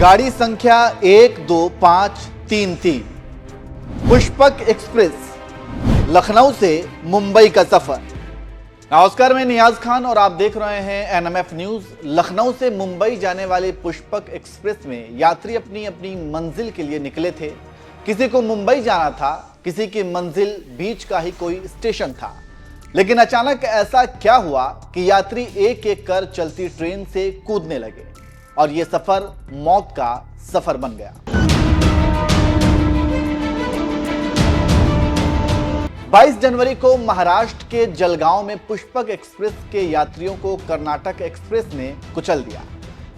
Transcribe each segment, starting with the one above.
गाड़ी संख्या 12533 पुष्पक एक्सप्रेस लखनऊ से मुंबई का सफर। नमस्कार, मैं नियाज खान और आप देख रहे हैं एनएमएफ न्यूज। लखनऊ से मुंबई जाने वाले पुष्पक एक्सप्रेस में यात्री अपनी अपनी मंजिल के लिए निकले थे। किसी को मुंबई जाना था, किसी की मंजिल बीच का ही कोई स्टेशन था। लेकिन अचानक ऐसा क्या हुआ कि यात्री एक एक कर चलती ट्रेन से कूदने लगे और यह सफर मौत का सफर बन गया। 22 जनवरी को महाराष्ट्र के जलगांव में पुष्पक एक्सप्रेस के यात्रियों को कर्नाटक एक्सप्रेस ने कुचल दिया।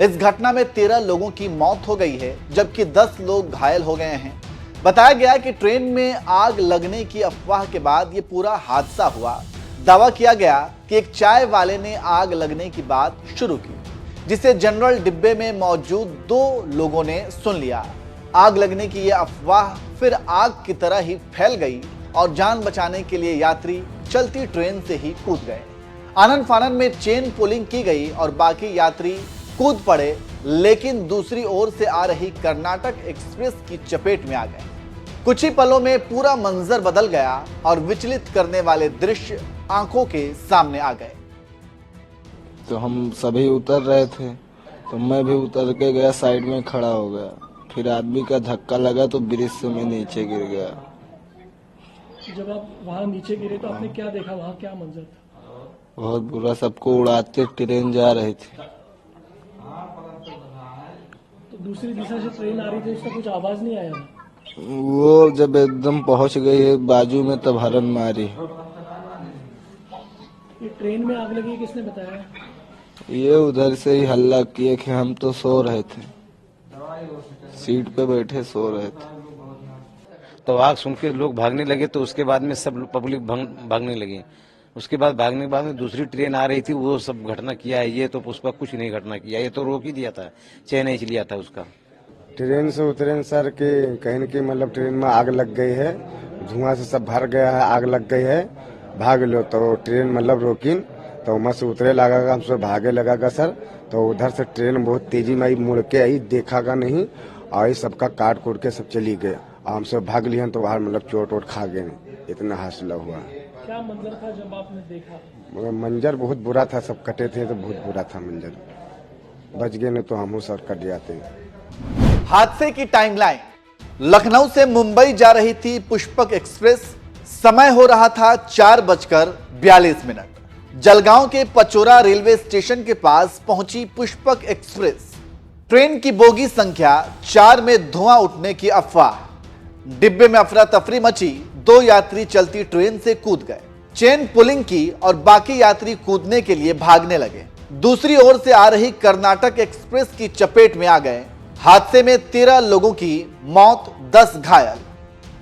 इस घटना में 13 लोगों की मौत हो गई है, जबकि 10 लोग घायल हो गए हैं। बताया गया कि ट्रेन में आग लगने की अफवाह के बाद यह पूरा हादसा हुआ। दावा किया गया कि एक चाय वाले ने आग लगने की बात शुरू की, जिसे जनरल डिब्बे में मौजूद 2 लोगों ने सुन लिया। आग लगने की यह अफवाह फिर आग की तरह ही फैल गई और जान बचाने के लिए यात्री चलती ट्रेन से ही कूद गए। आनन फानन में चेन पुलिंग की गई और बाकी यात्री कूद पड़े, लेकिन दूसरी ओर से आ रही कर्नाटक एक्सप्रेस की चपेट में आ गए। कुछ ही पलों में पूरा मंजर बदल गया और विचलित करने वाले दृश्य आंखों के सामने आ गए। तो हम सभी उतर रहे थे, तो मैं भी उतर के गया, साइड में खड़ा हो गया। फिर आदमी का धक्का लगा तो ब्रिज से मैं नीचे गिर गया। जब आप वहाँ नीचे गिरे तो आपने क्या देखा, वहाँ क्या मंजर था? बहुत बुरा, सबको उड़ाते ट्रेन जा रही थी। तो दूसरी दिशा से ट्रेन आ रही थी, उसका कुछ आवाज नहीं आया? वो जब एकदम पहुंच गई है बाजू में तब हरन मारी। ये ट्रेन में आग लगी, किसने बताया? ये उधर से ही हल्ला किए कि हम तो सो रहे थे, सीट पे बैठे सो रहे थे। तो आग सुन के लोग भागने लगे, तो उसके बाद में सब पब्लिक भागने लगी। उसके बाद भागने के बाद में दूसरी ट्रेन आ रही थी, वो सब घटना किया है। ये तो पुष्पक कुछ नहीं घटना किया, ये तो रोक ही दिया था, चेन ही लिया था उसका। ट्रेन से उतरे सर के कहीं की मतलब ट्रेन में आग लग गई है, धुआं से सब भर गया है, आग लग गई है, भाग लो। तो ट्रेन मतलब रोकिन, तो वहाँ से उतरे लगा, हमसे भागे लगा सर। तो उधर से ट्रेन बहुत तेजी में आई, मुड़ के आई, देखा नहीं, आई सबका काट कूट के सब चली गए। हमसे भाग लिया तो बाहर मतलब चोट वोट खा गए, इतना हादसा हुआ। क्या मंजर था जब आपने देखा? मंजर बहुत बुरा था, सब कटे थे तो बहुत बुरा था मंजर। बच गए नहीं तो हम सर कट जाते। हादसे की टाइमलाइन। लखनऊ से मुंबई जा रही थी पुष्पक एक्सप्रेस। समय हो रहा था 4:42। जलगांव के पचोरा रेलवे स्टेशन के पास पहुंची पुष्पक एक्सप्रेस। ट्रेन की बोगी संख्या 4 में धुआं उठने की अफवाह। डिब्बे में अफरा तफरी मची, 2 यात्री चलती ट्रेन से कूद गए। चेन पुलिंग की और बाकी यात्री कूदने के लिए भागने लगे। दूसरी ओर से आ रही कर्नाटक एक्सप्रेस की चपेट में आ गए। हादसे में 13 लोगों की मौत, 10 घायल।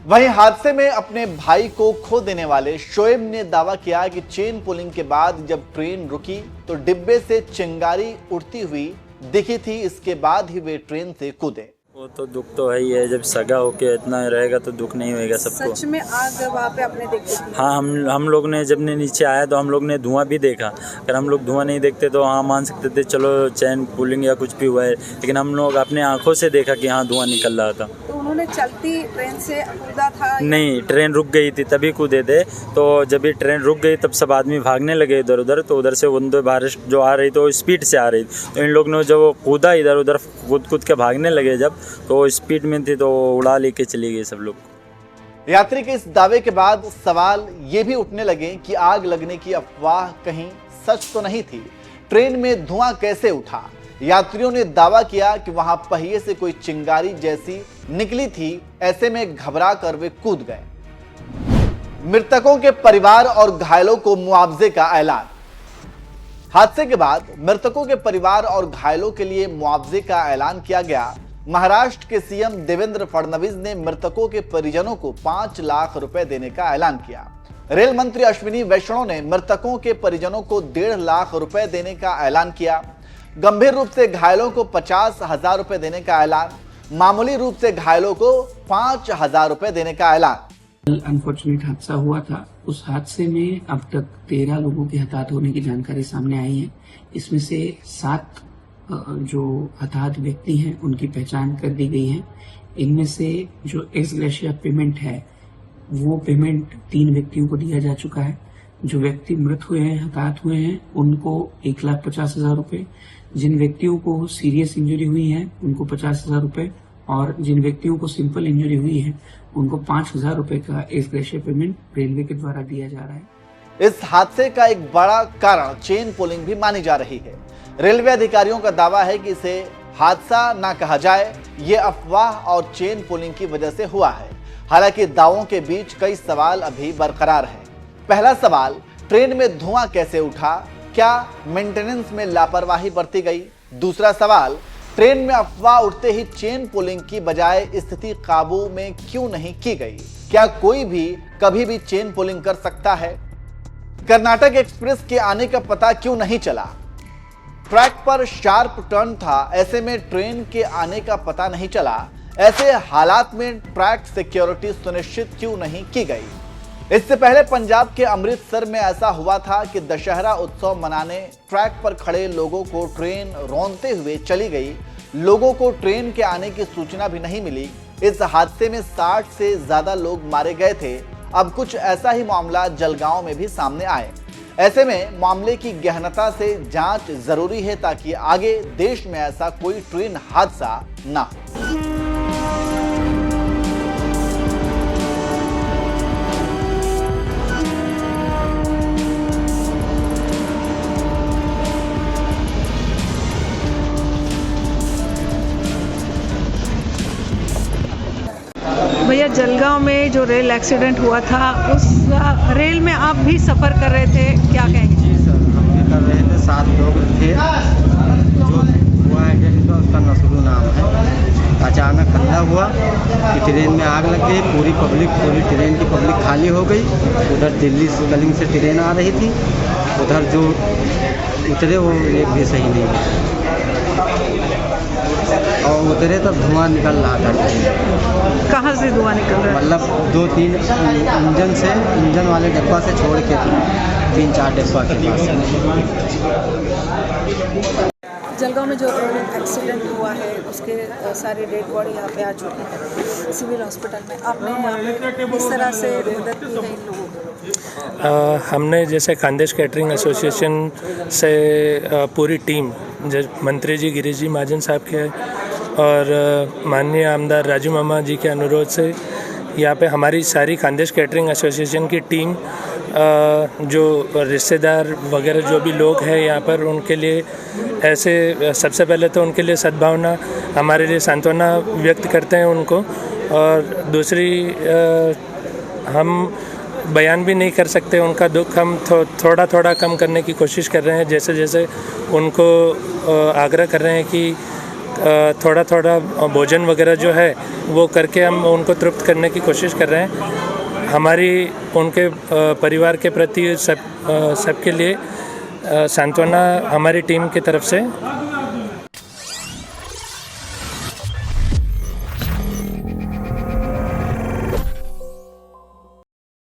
वहीं हादसे में अपने भाई को खो देने वाले शोएब ने दावा किया कि चेन पुलिंग के बाद जब ट्रेन रुकी तो डिब्बे से चिंगारी उड़ती हुई दिखी थी। इसके बाद ही वे ट्रेन से कूदे। वो तो दुख तो है ही है, जब सगा होके इतना रहेगा तो दुख नहीं होएगा सबको। सच में आग वहाँ पे आपने देखी थी? हाँ, हम लोग ने जब ने नीचे आया तो हम लोग ने धुआं भी देखा। अगर हम लोग धुआं नहीं देखते तो हाँ मान सकते थे चलो चैन पुलिंग या कुछ भी हुआ है, लेकिन हम लोग अपने आंखों से देखा कि हाँ धुआं निकल रहा था। तो उन्होंने चलती ट्रेन से कूदा था? नहीं, ट्रेन रुक गई थी तभी कूदे थे। तो जब ये ट्रेन रुक गई तब सब आदमी भागने लगे इधर उधर। तो उधर से वंदे भारत जो आ रही तो स्पीड से आ रही, तो इन लोग ने जब कूदा इधर उधर कूद के भागने लगे, जब तो स्पीड में थी तो उड़ा लेके चली गई सब लोग। यात्री के इस दावे के बाद सवाल ये भी उठने लगे कि आग लगने की अफवाह कहीं सच तो नहीं थी। ट्रेन में धुआं कैसे उठा? यात्रियों ने दावा किया कि वहां पहिए से कोई चिंगारी जैसी निकली थी। ऐसे में घबरा कर वे कूद गए। मृतकों के परिवार और घायलों को मुआवजे का ऐलान। हादसे के बाद मृतकों के परिवार और घायलों के लिए मुआवजे का ऐलान किया गया। महाराष्ट्र के सीएम देवेंद्र फडणवीस ने मृतकों के परिजनों को 5 लाख रुपए देने का ऐलान किया। रेल मंत्री अश्विनी वैष्णव ने मृतकों के परिजनों को 1.5 लाख रुपए देने का ऐलान किया। गंभीर रूप से घायलों को 50,000 रुपए देने का ऐलान। मामूली रूप से घायलों को 5,000 रुपए देने का ऐलान। अनफॉर्चुनेट हादसा हुआ था, उस हादसे में अब तक 13 लोगों के हताहत होने की जानकारी सामने आई है। इसमें से 7 जो हताहत व्यक्ति हैं उनकी पहचान कर दी गई है। इनमें से जो एक्स ग्रेशिया पेमेंट है वो पेमेंट 3 व्यक्तियों को दिया जा चुका है। जो व्यक्ति मृत हुए हैं, हताहत हुए हैं, उनको 1,50,000 रुपए, जिन व्यक्तियों को सीरियस इंजरी हुई है उनको 50,000 रुपए और जिन व्यक्तियों को सिंपल इंजरी हुई है उनको 5,000 रुपए का एक्स ग्रेशिया पेमेंट रेलवे के द्वारा दिया जा रहा है। इस हादसे का एक बड़ा कारण चेन पुलिंग भी मानी जा रही है। रेलवे अधिकारियों का दावा है कि इसे हादसा ना कहा जाए, ये अफवाह और चेन पुलिंग की वजह से हुआ है। हालांकि दावों के बीच कई सवाल अभी बरकरार हैं। पहला सवाल, ट्रेन में धुआं कैसे उठा? क्या मेंटेनेंस में लापरवाही बरती गई? दूसरा सवाल, ट्रेन में अफवाह उठते ही चेन पुलिंग की बजाय स्थिति काबू में क्यों नहीं की गई? क्या कोई भी कभी भी चेन पुलिंग कर सकता है? कर्नाटक एक्सप्रेस के आने का पता क्यों नहीं चला? ट्रैक पर शार्प टर्न था, ऐसे में ट्रेन के आने का पता नहीं चला। ऐसे हालात में ट्रैक सिक्योरिटी सुनिश्चित क्यों नहीं की गई? इससे पहले पंजाब के अमृतसर में ऐसा हुआ था कि दशहरा उत्सव मनाने ट्रैक पर खड़े लोगों को ट्रेन रौंदते हुए चली गई। लोगों को ट्रेन के आने की सूचना भी नहीं मिली। इस हादसे में 60 से ज्यादा लोग मारे गए थे। अब कुछ ऐसा ही मामला जलगांव में भी सामने आए। ऐसे में मामले की गहनता से जांच जरूरी है ताकि आगे देश में ऐसा कोई ट्रेन हादसा ना हो। भैया, जलगांव में जो रेल एक्सीडेंट हुआ था उस रेल में आप भी सफ़र कर रहे थे, क्या कहेंगे? जी सर, हम भी कर रहे थे, 7 लोग थे। जो हुआ एक्सीडेंट का उसका नसरू नाम है। अचानक हल्ला हुआ कि ट्रेन में आग लग गई। पूरी ट्रेन की पब्लिक खाली हो गई। उधर दिल्ली से कलिंग से ट्रेन आ रही थी, उधर जो उतरे वो एक भी सही नहीं है और उतरे तब धुआं निकल रहा था। कहाँ से धुआं निकल रहा है? मतलब 2-3 इंजन वाले डिब्बा से छोड़ के 3-4 डिब्बा के पास। जलगांव में जो रेल एक्सीडेंट हुआ है उसके सारी डेड बॉडी यहाँ पे आ चुकी है सिविल हॉस्पिटल में। आपने यहाँ पे किस तरह से मदद की है इन लोगों को? हमने जैसे खानदेश कैटरिंग एसोसिएशन से पूरी टीम, मंत्री जी गिरीश जी महाजन साहब के और माननीय आमदार राजू मामा जी के अनुरोध से यहाँ पे हमारी सारी खानदेश कैटरिंग एसोसिएशन की टीम, जो रिश्तेदार वगैरह जो भी लोग हैं यहाँ पर, उनके लिए ऐसे सबसे पहले तो उनके लिए सद्भावना, हमारे लिए सांत्वना व्यक्त करते हैं उनको। और दूसरी, हम बयान भी नहीं कर सकते उनका दुख, हम थोड़ा थोड़ा कम करने की कोशिश कर रहे हैं। जैसे जैसे उनको आग्रह कर रहे हैं कि थोड़ा थोड़ा भोजन वगैरह जो है वो करके हम उनको तृप्त करने की कोशिश कर रहे हैं। हमारी उनके परिवार के प्रति सबके लिए सांत्वना हमारी टीम की तरफ से